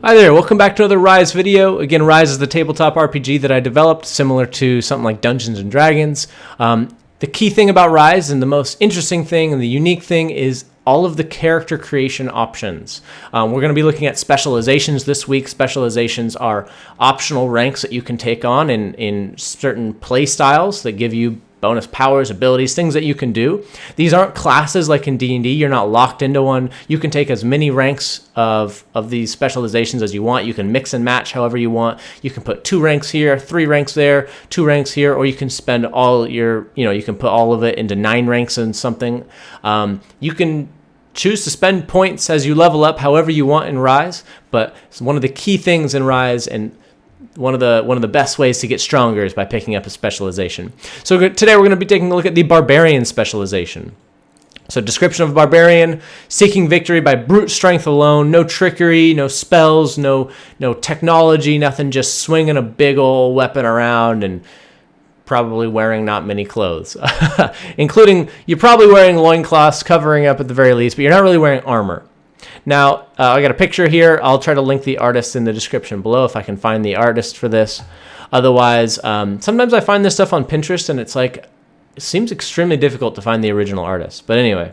Hi there, welcome back to another Rise video. Again, Rise is the tabletop RPG that I developed, similar to something like Dungeons & Dragons. The key thing about Rise, and the most interesting thing and the unique thing, is all of the character creation options. We're going to be looking at specializations this week. Specializations are optional ranks that you can take on in certain play styles that give you bonus powers, abilities, things that you can do. These aren't classes like in D&D. You're not locked into one. You can take as many ranks of these specializations as you want. You can mix and match however you want. You can put 2 ranks here, 3 ranks there, 2 ranks here, or you can spend all your, you can put all of it into 9 ranks in something. You can choose to spend points as you level up however you want in Rise, but it's one of the key things in Rise, and one of the best ways to get stronger is by picking up a specialization. So today we're going to be taking a look at the Barbarian specialization. So description of Barbarian: seeking victory by brute strength alone, no trickery, no spells, no technology, nothing, just swinging a big old weapon around and probably wearing not many clothes. Including, you're probably wearing loincloths covering up at the very least, but you're not really wearing armor. Now, I got a picture here. I'll try to link the artist in the description below if I can find the artist for this. Otherwise, sometimes I find this stuff on Pinterest, and it seems extremely difficult to find the original artist. But anyway,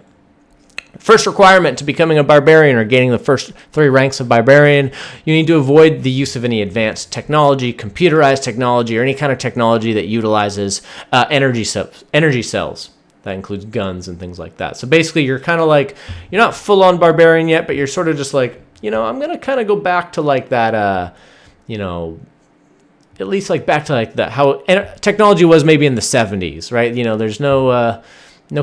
first requirement to becoming a Barbarian or gaining the first 3 ranks of Barbarian, you need to avoid the use of any advanced technology, computerized technology, or any kind of technology that utilizes energy cells. That includes guns and things like that. So basically, you're kind of like, you're not full-on Barbarian yet, but you're sort of just like, I'm going to kind of go back to like that, at least like back to like that, how technology was maybe in the 70s, right? There's no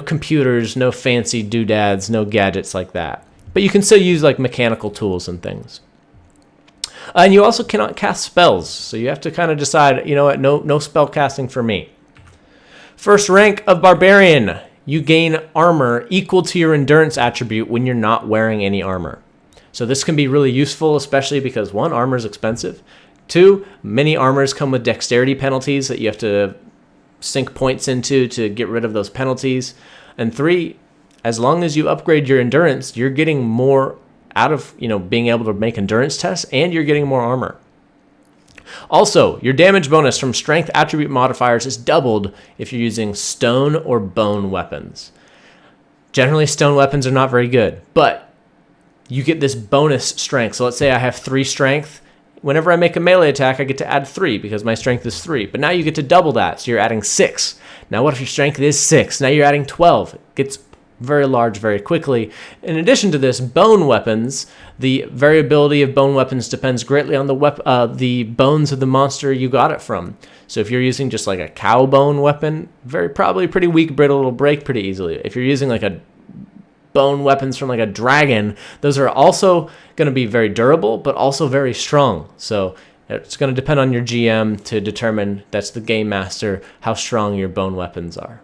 computers, no fancy doodads, no gadgets like that. But you can still use like mechanical tools and things. And you also cannot cast spells. So you have to kind of decide, no spell casting for me. First rank of Barbarian, you gain armor equal to your endurance attribute when you're not wearing any armor. So this can be really useful, especially because 1, armor is expensive. 2, many armors come with dexterity penalties that you have to sink points into to get rid of those penalties. And 3, as long as you upgrade your endurance, you're getting more out of, being able to make endurance tests, and you're getting more armor. Also, your damage bonus from strength attribute modifiers is doubled if you're using stone or bone weapons. Generally, stone weapons are not very good, but you get this bonus strength. So let's say I have 3 strength. Whenever I make a melee attack, I get to add 3 because my strength is 3. But now you get to double that, so you're adding 6. Now what if your strength is 6? Now you're adding 12. It gets very large very quickly. In addition to this, bone weapons, the variability of bone weapons depends greatly on the bones of the monster you got it from. So if you're using just like a cow bone weapon, very probably pretty weak, brittle, it'll break pretty easily. If you're using like a bone weapons from like a dragon, those are also going to be very durable, but also very strong. So it's going to depend on your GM to determine, that's the game master, how strong your bone weapons are.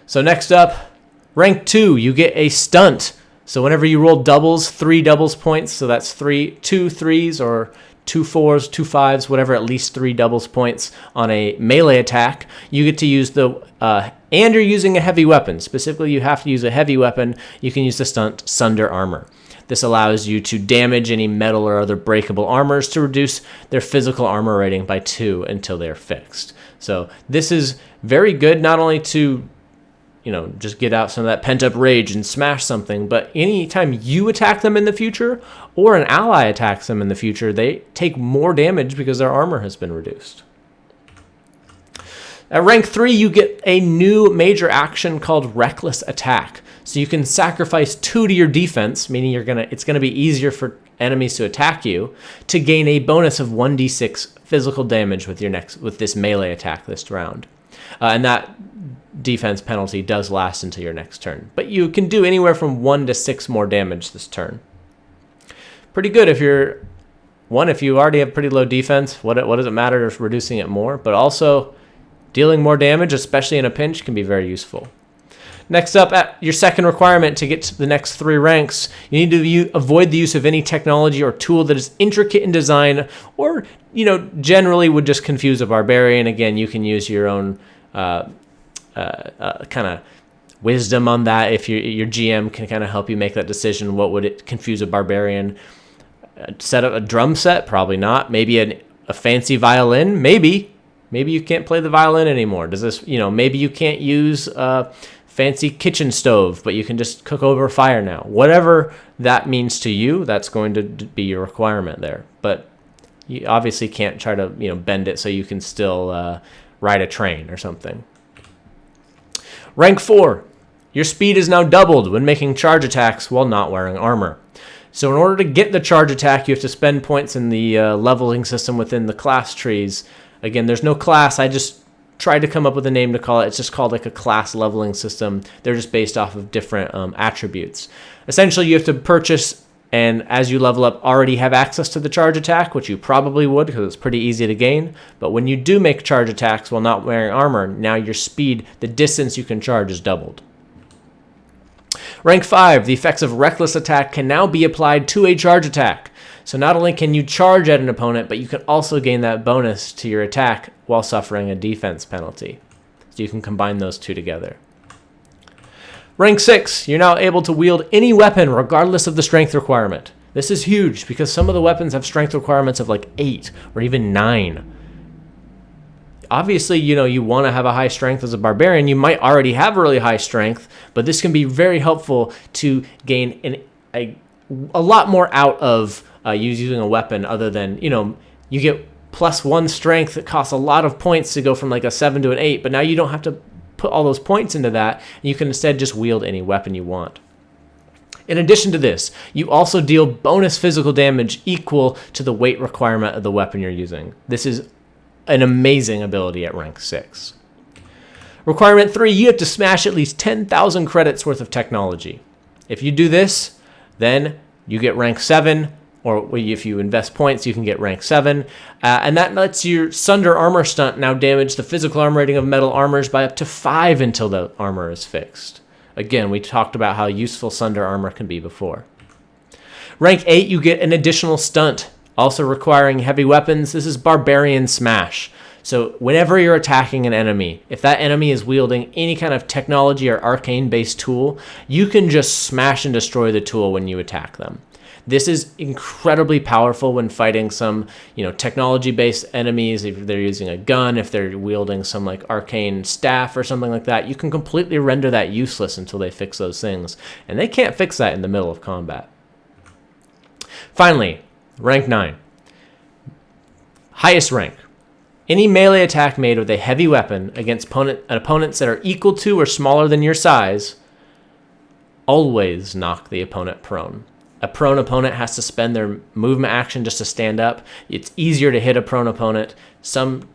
So next up, rank 2, you get a stunt. So whenever you roll doubles, 3 doubles points, so that's 2 3s or 2 4s, 2 5s, whatever, at least 3 doubles points on a melee attack, you get to use and you're using a heavy weapon. Specifically, you have to use a heavy weapon. You can use the stunt Sunder Armor. This allows you to damage any metal or other breakable armors to reduce their physical armor rating by 2 until they're fixed. So this is very good, not only to just get out some of that pent-up rage and smash something, but anytime you attack them in the future or an ally attacks them in the future, they take more damage because their armor has been reduced. At rank 3, you get a new major action called Reckless Attack. So you can sacrifice 2 to your defense, meaning it's going to be easier for enemies to attack you, to gain a bonus of 1d6 physical damage with this melee attack this round. And that defense penalty does last until your next turn. But you can do anywhere from 1 to 6 more damage this turn. Pretty good if you already have pretty low defense. What does it matter if reducing it more? But also, dealing more damage, especially in a pinch, can be very useful. Next up, at your second requirement to get to the next 3 ranks, you need to avoid the use of any technology or tool that is intricate in design or, generally would just confuse a barbarian. Again, you can use your own kind of wisdom on that. If your GM can kind of help you make that decision, what would it confuse a barbarian? Set up a drum set? Probably not. Maybe a fancy violin? Maybe. Maybe you can't play the violin anymore. Does this, maybe you can't use a fancy kitchen stove, but you can just cook over a fire now. Whatever that means to you, that's going to be your requirement there. But you obviously can't try to, bend it so you can still ride a train or something. Rank 4. Your speed is now doubled when making charge attacks while not wearing armor. So in order to get the charge attack, you have to spend points in the leveling system within the class trees. Again, there's no class. I just tried to come up with a name to call it. It's just called like a class leveling system. They're just based off of different attributes. Essentially, you have to purchase, and as you level up, already have access to the charge attack, which you probably would because it's pretty easy to gain. But when you do make charge attacks while not wearing armor, now your speed, the distance you can charge, is doubled. Rank 5, the effects of Reckless Attack can now be applied to a charge attack. So not only can you charge at an opponent, but you can also gain that bonus to your attack while suffering a defense penalty. So you can combine those two together. Rank 6, you're now able to wield any weapon regardless of the strength requirement. This is huge because some of the weapons have strength requirements of like 8 or even 9. Obviously, you want to have a high strength as a barbarian. You might already have really high strength, but this can be very helpful to gain a lot more out of using a weapon other than, you get +1 strength. It costs a lot of points to go from like a 7 to an 8, but now you don't have to put all those points into that. You can instead just wield any weapon you want. In addition to this, you also deal bonus physical damage equal to the weight requirement of the weapon you're using. This is an amazing ability at rank 6. Requirement 3, you have to smash at least 10,000 credits worth of technology. If you do this, then you get rank 7, or if you invest points, you can get rank 7. And that lets your Sunder Armor stunt now damage the physical armor rating of metal armors by up to 5 until the armor is fixed. Again, we talked about how useful Sunder Armor can be before. Rank 8, you get an additional stunt, also requiring heavy weapons. This is Barbarian Smash. So whenever you're attacking an enemy, if that enemy is wielding any kind of technology or arcane-based tool, you can just smash and destroy the tool when you attack them. This is incredibly powerful when fighting some, technology-based enemies. If they're using a gun, if they're wielding some like arcane staff or something like that, you can completely render that useless until they fix those things. And they can't fix that in the middle of combat. Finally, rank 9. Highest rank. Any melee attack made with a heavy weapon against opponents that are equal to or smaller than your size always knock the opponent prone. A prone opponent has to spend their movement action just to stand up. It's easier to hit a prone opponent. Some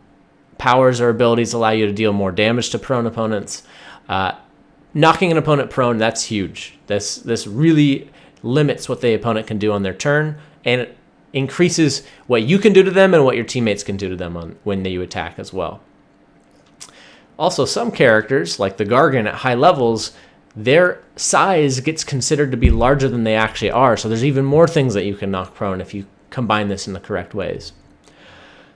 powers or abilities allow you to deal more damage to prone opponents. Knocking an opponent prone, that's huge. This really limits what the opponent can do on their turn, and it increases what you can do to them and what your teammates can do to them when you attack as well. Also, some characters, like the Gargan at high levels, their size gets considered to be larger than they actually are, so there's even more things that you can knock prone if you combine this in the correct ways.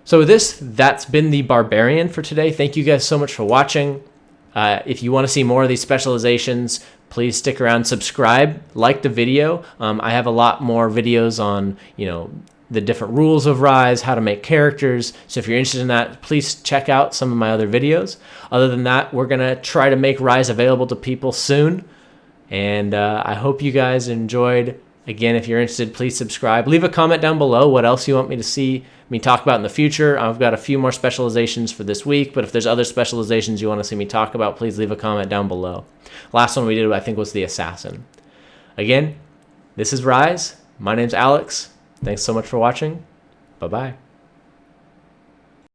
So with this, that's been the Barbarian for today. Thank you guys so much for watching. If you want to see more of these specializations, please stick around, subscribe, like the video. I have a lot more videos on, the different rules of Rise, how to make characters. So if you're interested in that, please check out some of my other videos. Other than that, we're going to try to make Rise available to people soon. And I hope you guys enjoyed. Again, if you're interested, please subscribe. Leave a comment down below what else you want me to see me talk about in the future. I've got a few more specializations for this week, but if there's other specializations you want to see me talk about, please leave a comment down below. Last one we did, I think, was the Assassin. Again, this is Rise. My name's Alex. Thanks so much for watching. Bye-bye.